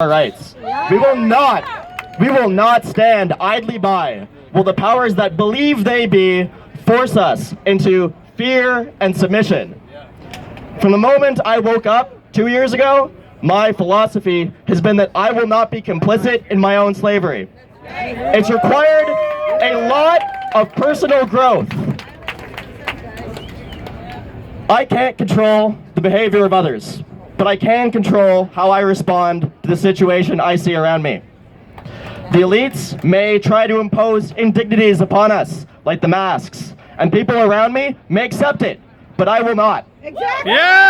our rights. We will not stand idly by while the powers that believe they be force us into fear and submission. From the moment I woke up 2 years ago, my philosophy has been that I will not be complicit in my own slavery. It's required a lot of personal growth. I can't control the behavior of others, but I can control how I respond to the situation I see around me. The elites may try to impose indignities upon us, like the masks, and people around me may accept it, but I will not. Exactly. Yeah!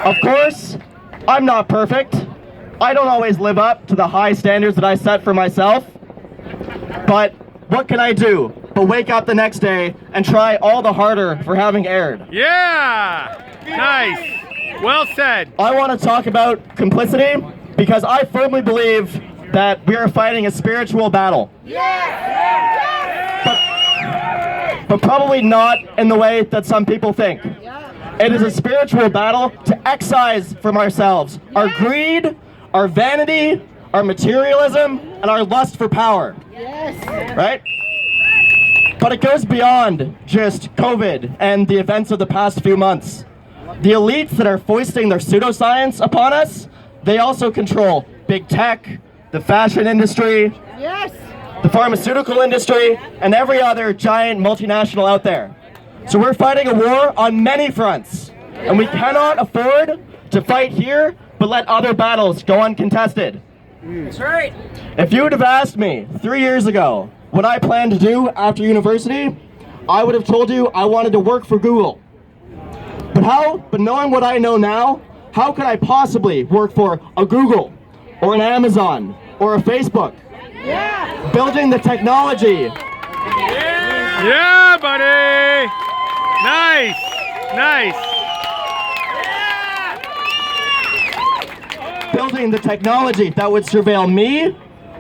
Of course, I'm not perfect. I don't always live up to the high standards that I set for myself. But what can I do but wake up the next day and try all the harder for having erred? Yeah! Nice. Well said. I want to talk about complicity because I firmly believe that we are fighting a spiritual battle. But probably not in the way that some people think. It is a spiritual battle to excise from ourselves our greed, our vanity, our materialism, and our lust for power. Right? But it goes beyond just COVID and the events of the past few months. The elites that are foisting their pseudoscience upon us, they also control big tech, the fashion industry, the pharmaceutical industry, and every other giant multinational out there. So we're fighting a war on many fronts, and we cannot afford to fight here but let other battles go uncontested. That's right. If you would have asked me 3 years ago what I planned to do after university, I would have told you I wanted to work for Google. But knowing what I know now, how could I possibly work for a Google or an Amazon or a Facebook? Building the technology. Yeah, buddy! Nice! Nice! Building the technology that would surveil me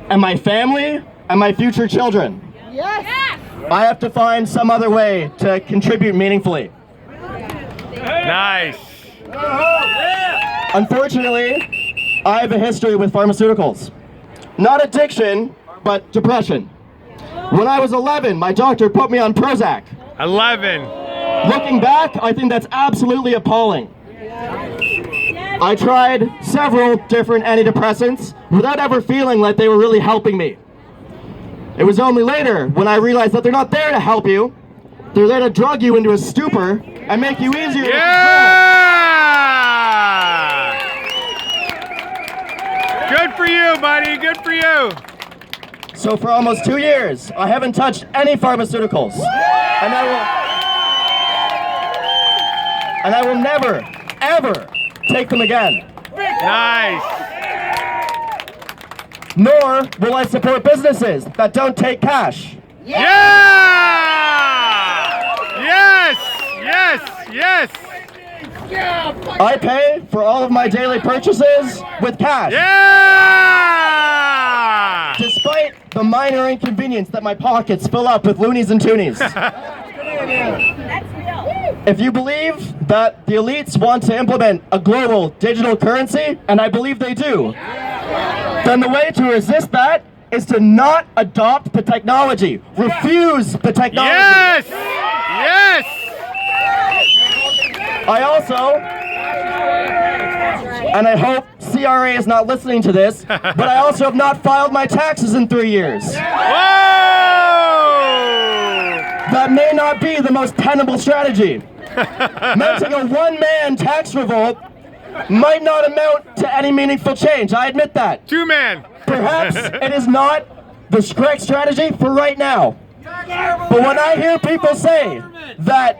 and my family and my future children. I have to find some other way to contribute meaningfully. Nice! Unfortunately, I have a history with pharmaceuticals. Not addiction, but depression. When I was 11, my doctor put me on Prozac. 11. Looking back, I think that's absolutely appalling. I tried several different antidepressants without ever feeling like they were really helping me. It was only later when I realized that they're not there to help you. They're there to drug you into a stupor and make you easier to Yeah! Good for you, buddy. Good for you. So for almost 2 years, I haven't touched any pharmaceuticals. And I will never, ever take them again. Nice. Nor will I support businesses that don't take cash. Yeah! Yes! Yes! Yes! I pay for all of my daily purchases with cash. Yeah! Despite the minor inconvenience that my pockets fill up with loonies and toonies. If you believe that the elites want to implement a global digital currency, and I believe they do, then the way to resist that is to not adopt the technology. Refuse the technology. Yes! Yes! I also, and I hope CRA is not listening to this, but I also have not filed my taxes in 3 years. Whoa! That may not be the most tenable strategy. Mounting a one-man tax revolt might not amount to any meaningful change. I admit that. Two-man. Perhaps it is not the correct strategy for right now. But when I hear people say that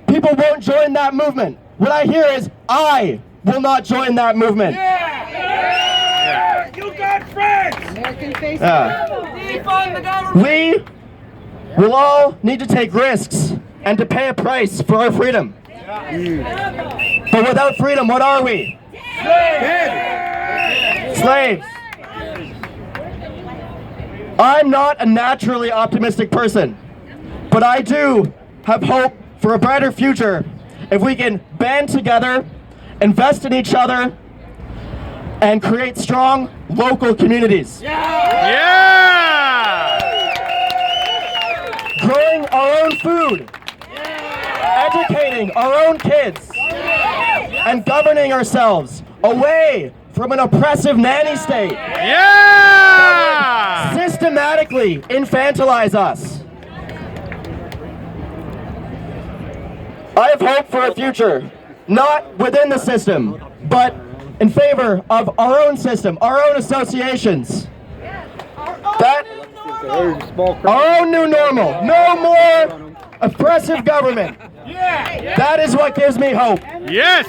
people won't join that movement, what I hear is, I will not join that movement. You got friends. Defund the government. We will all need to take risks and to pay a price for our freedom. But without freedom, what are we? Slaves. I'm not a naturally optimistic person, but I do have hope for a brighter future if we can band together invest in each other, and create strong local communities. Yeah! Growing our own food, educating our own kids, and governing ourselves away from an oppressive nanny state. Yeah! Systematically infantilize us. I have hope for a future, not within the system, but in favor of our own system, our own associations. That our own new normal. No more oppressive government. That is what gives me hope. Yes!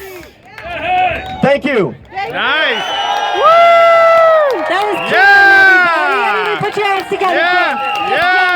Thank you. Nice! That was Yeah! Everybody put your hands together. Yeah! Yeah!